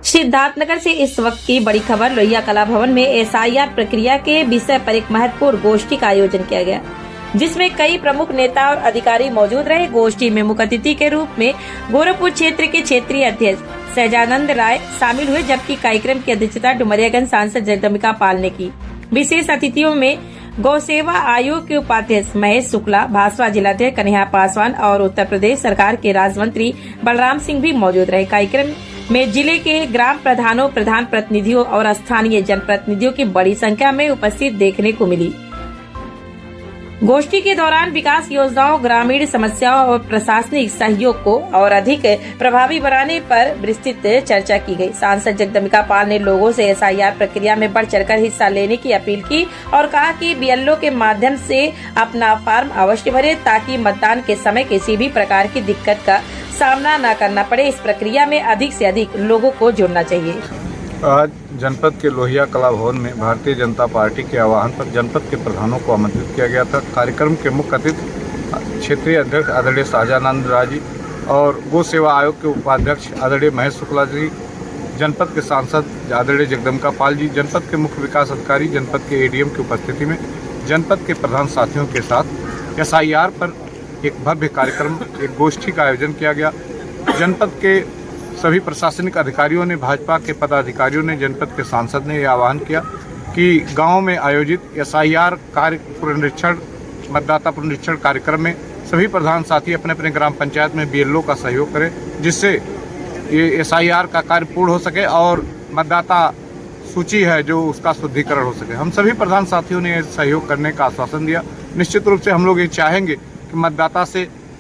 सिद्धार्थनगर से इस वक्त की बड़ी खबर। लोहिया कला भवन में एसआईआर प्रक्रिया के विषय पर एक महत्वपूर्ण गोष्ठी का आयोजन किया गया, जिसमें कई प्रमुख नेता और अधिकारी मौजूद रहे। गोष्ठी में मुख्य अतिथि के रूप में गोरखपुर क्षेत्र के क्षेत्रीय अध्यक्ष सहजानंद राय शामिल हुए, जबकि कार्यक्रम की अध्यक्षता डुमरियागंज सांसद जगदम्बिका पाल ने की। विशेष अतिथियों में गौ सेवा आयोग के उपाध्यक्ष महेश शुक्ला, भाजपा जिलाध्यक्ष कन्हैया पासवान और उत्तर प्रदेश सरकार के राज्य मंत्री बलराम सिंह भी मौजूद रहे। कार्यक्रम में जिले के ग्राम प्रधानों, प्रधान प्रतिनिधियों और स्थानीय जनप्रतिनिधियों की बड़ी संख्या में उपस्थित देखने को मिली। गोष्ठी के दौरान विकास योजनाओं, ग्रामीण समस्याओं और प्रशासनिक सहयोग को और अधिक प्रभावी बनाने पर विस्तृत चर्चा की गई। सांसद जगदम्बिका पाल ने लोगों से एसआईआर प्रक्रिया में बढ़ चढ़कर हिस्सा लेने की अपील की और कहा कि बीएलओ के माध्यम से अपना फॉर्म अवश्य भरे, ताकि मतदान के समय किसी भी प्रकार की दिक्कत का सामना न करना पड़े। इस प्रक्रिया में अधिक से अधिक लोगों को जुड़ना चाहिए। आज जनपद के लोहिया कला भवन में भारतीय जनता पार्टी के आह्वान पर जनपद के प्रधानों को आमंत्रित किया गया था। कार्यक्रम के मुख्य अतिथि क्षेत्रीय अध्यक्ष आदरणीय सहजानंद राय जी और गौ सेवा आयोग के उपाध्यक्ष आदरणीय महेश शुक्ला जी, जनपद के सांसद आदरणीय जगदम्बिका पाल जी, जनपद के मुख्य विकास अधिकारी, जनपद के एडीएम की उपस्थिति में जनपद के प्रधान साथियों के साथ एसआईआर पर एक भव्य कार्यक्रम, एक गोष्ठी का आयोजन किया गया। जनपद के सभी प्रशासनिक अधिकारियों ने, भाजपा के पदाधिकारियों ने, जनपद के सांसद ने यह आह्वान किया कि गांव में आयोजित एसआईआर कार्य पुनरीक्षण, मतदाता पुनरीक्षण कार्यक्रम में सभी प्रधान साथी अपने अपने ग्राम पंचायत में बीएलओ का सहयोग करें, जिससे ये एसआईआर का कार्य पूर्ण हो सके और मतदाता सूची है जो उसका शुद्धिकरण हो सके। हम सभी प्रधान साथियों ने सहयोग करने का आश्वासन दिया। निश्चित रूप से हम लोग ये चाहेंगे कि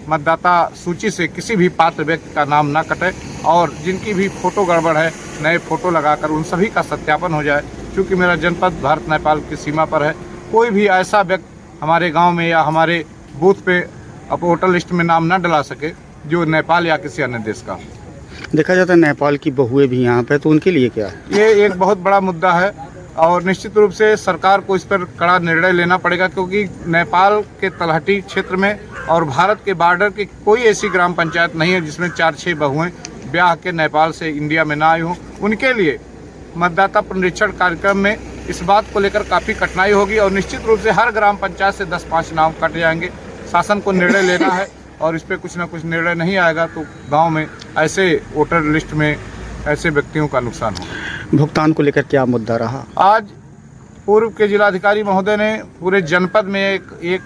मतदाता सूची से किसी भी पात्र व्यक्ति का नाम न कटे और जिनकी भी फोटो गड़बड़ है, नए फोटो लगाकर उन सभी का सत्यापन हो जाए। क्योंकि मेरा जनपद भारत नेपाल की सीमा पर है, कोई भी ऐसा व्यक्ति हमारे गांव में या हमारे बूथ पे वोटर लिस्ट में नाम न डला सके जो नेपाल या किसी अन्य देश का। देखा जाता है नेपाल की बहुएं भी यहाँ पे, तो उनके लिए क्या है? ये एक बहुत बड़ा मुद्दा है और निश्चित रूप से सरकार को इस पर कड़ा निर्णय लेना पड़ेगा, क्योंकि नेपाल के तलहटी क्षेत्र में और भारत के बॉर्डर की कोई ऐसी ग्राम पंचायत नहीं है जिसमें 4-6 बहुएं ब्याह के नेपाल से इंडिया में ना आई हों। उनके लिए मतदाता पुनरीक्षण कार्यक्रम में इस बात को लेकर काफ़ी कठिनाई होगी और निश्चित रूप से हर ग्राम पंचायत से 10-5 नाम कट जाएंगे। शासन को निर्णय लेना है और इस पर कुछ ना कुछ निर्णय नहीं आएगा तो गाँव में ऐसे वोटर लिस्ट में ऐसे व्यक्तियों का नुकसान होगा। भुगतान को लेकर क्या मुद्दा रहा? आज पूर्व के जिलाधिकारी महोदय ने पूरे जनपद में एक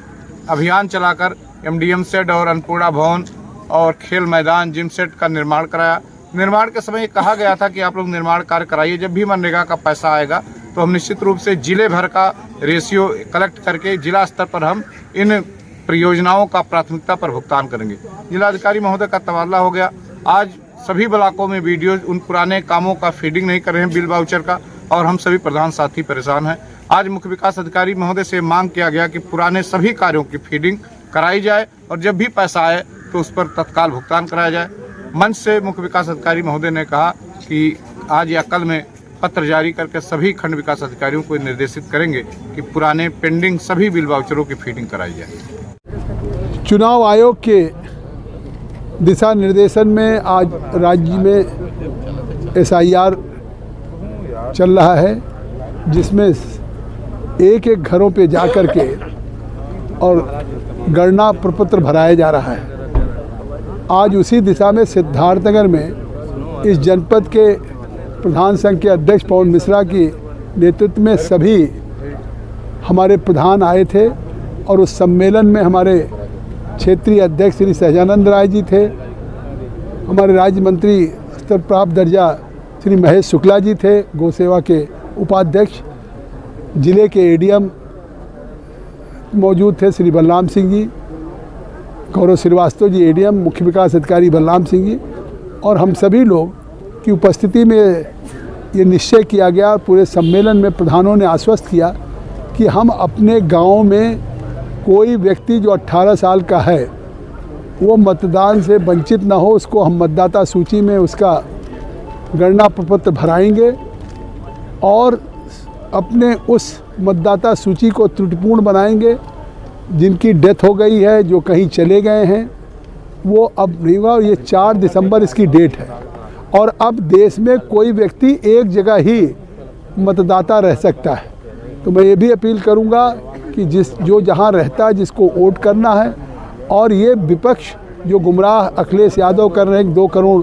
अभियान चलाकर एमडीएम सेट और अन्नपूर्णा भवन और खेल मैदान, जिम सेट का निर्माण कराया। निर्माण के समय कहा गया था कि आप लोग निर्माण कार्य कराइए, जब भी मनरेगा का पैसा आएगा तो हम निश्चित रूप से जिले भर का रेशियो कलेक्ट करके जिला स्तर पर हम इन परियोजनाओं का प्राथमिकता पर भुगतान करेंगे। जिलाधिकारी महोदय का तबादला हो गया। आज सभी ब्लॉकों में वीडियो उन पुराने कामों का फीडिंग नहीं कर रहे हैं, बिल वाउचर का, और हम सभी प्रधान साथी परेशान हैं। आज मुख्य विकास अधिकारी महोदय से मांग किया गया कि पुराने सभी कार्यों की फीडिंग कराई जाए और जब भी पैसा आए तो उस पर तत्काल भुगतान कराया जाए। मंच से मुख्य विकास अधिकारी महोदय ने कहा कि आज या कल में पत्र जारी करके सभी खंड विकास अधिकारियों को निर्देशित करेंगे कि पुराने पेंडिंग सभी बिल वाउचरों की फीडिंग कराई जाए। चुनाव आयोग के दिशा निर्देशन में आज राज्य में एसआईआर चल रहा है, जिसमें एक एक घरों पे जा कर के और गणना प्रपत्र भराया जा रहा है। आज उसी दिशा में सिद्धार्थनगर में इस जनपद के प्रधान संघ के अध्यक्ष पवन मिश्रा की नेतृत्व में सभी हमारे प्रधान आए थे और उस सम्मेलन में हमारे क्षेत्रीय अध्यक्ष श्री सहजानंद राय जी थे, हमारे राज्य मंत्री स्तर प्राप्त दर्जा श्री महेश शुक्ला जी थे, गौ सेवा के उपाध्यक्ष, जिले के एडीएम मौजूद थे श्री बलराम सिंह जी, गौरव श्रीवास्तव जी एडीएम, मुख्य विकास अधिकारी बलराम सिंह जी, और हम सभी लोग की उपस्थिति में ये निश्चय किया गया। पूरे सम्मेलन में प्रधानों ने आश्वस्त किया कि हम अपने गांव में कोई व्यक्ति जो 18 साल का है वो मतदान से वंचित न हो, उसको हम मतदाता सूची में उसका गणना प्रपत्र भराएंगे और अपने उस मतदाता सूची को त्रुटिपूर्ण बनाएंगे। जिनकी डेथ हो गई है, जो कहीं चले गए हैं, वो अब नहीं होगा। ये 4 दिसंबर इसकी डेट है और अब देश में कोई व्यक्ति एक जगह ही मतदाता रह सकता है। तो मैं ये भी अपील करूंगा कि जो जहां रहता है जिसको वोट करना है, और ये विपक्ष जो गुमराह अखिलेश यादव कर रहे हैं 2 करोड़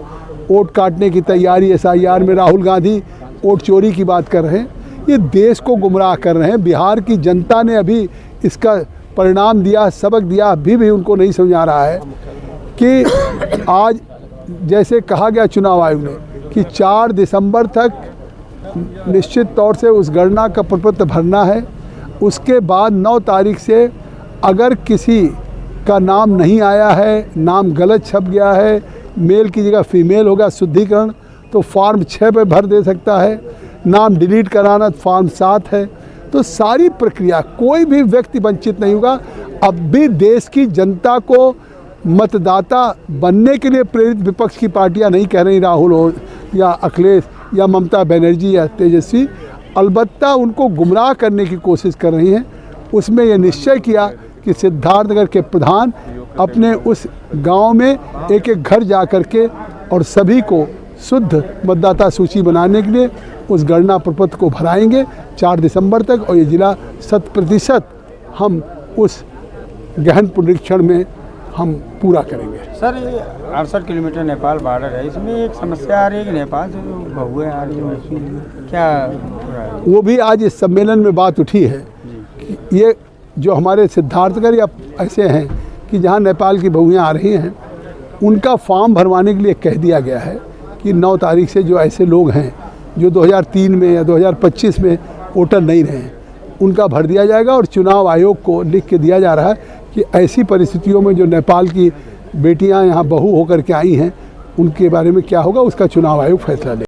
वोट काटने की तैयारी, SIR में राहुल गांधी वोट चोरी की बात कर रहे हैं, ये देश को गुमराह कर रहे हैं। बिहार की जनता ने अभी इसका परिणाम दिया, सबक दिया, अभी भी उनको नहीं समझ आ रहा है कि आज जैसे कहा गया चुनाव आयोग ने कि 4 दिसंबर तक निश्चित तौर से उस गणना का प्रपत्र भरना है। उसके बाद 9 तारीख से अगर किसी का नाम नहीं आया है, नाम गलत छप गया है, मेल की जगह फीमेल होगा शुद्धिकरण, तो फॉर्म 6 पे भर दे सकता है। नाम डिलीट कराना फॉर्म 7 है। तो सारी प्रक्रिया, कोई भी व्यक्ति वंचित नहीं होगा। अब भी देश की जनता को मतदाता बनने के लिए प्रेरित विपक्ष की पार्टियां नहीं कह रही, राहुल हो या अखिलेश या ममता बनर्जी या तेजस्वी, अलबत्ता उनको गुमराह करने की कोशिश कर रही हैं। उसमें यह निश्चय किया कि सिद्धार्थनगर के प्रधान अपने उस गांव में एक एक घर जा कर के और सभी को शुद्ध मतदाता सूची बनाने के लिए उस गणना प्रपत्र को भराएंगे 4 दिसंबर तक, और ये जिला 100% हम उस गहन पुनरीक्षण में हम पूरा करेंगे। सर, ये 68 किलोमीटर नेपाल बॉर्डर है, इसमें एक समस्या आ रही है कि नेपाल से जो बहुएं आ रही हैं उसमें क्या हो रहा है? वो भी आज इस सम्मेलन में बात उठी है कि ये जो हमारे सिद्धार्थनगर या ऐसे हैं कि जहाँ नेपाल की बहुएं आ रही हैं, उनका फॉर्म भरवाने के लिए कह दिया गया है कि 9 तारीख से जो ऐसे लोग हैं जो 2003 में या 2025 में वोटर नहीं रहे, उनका भर दिया जाएगा। और चुनाव आयोग को लिख के दिया जा रहा है कि ऐसी परिस्थितियों में जो नेपाल की बेटियां यहाँ बहू होकर के आई हैं, उनके बारे में क्या होगा, उसका चुनाव आयोग फैसला ले।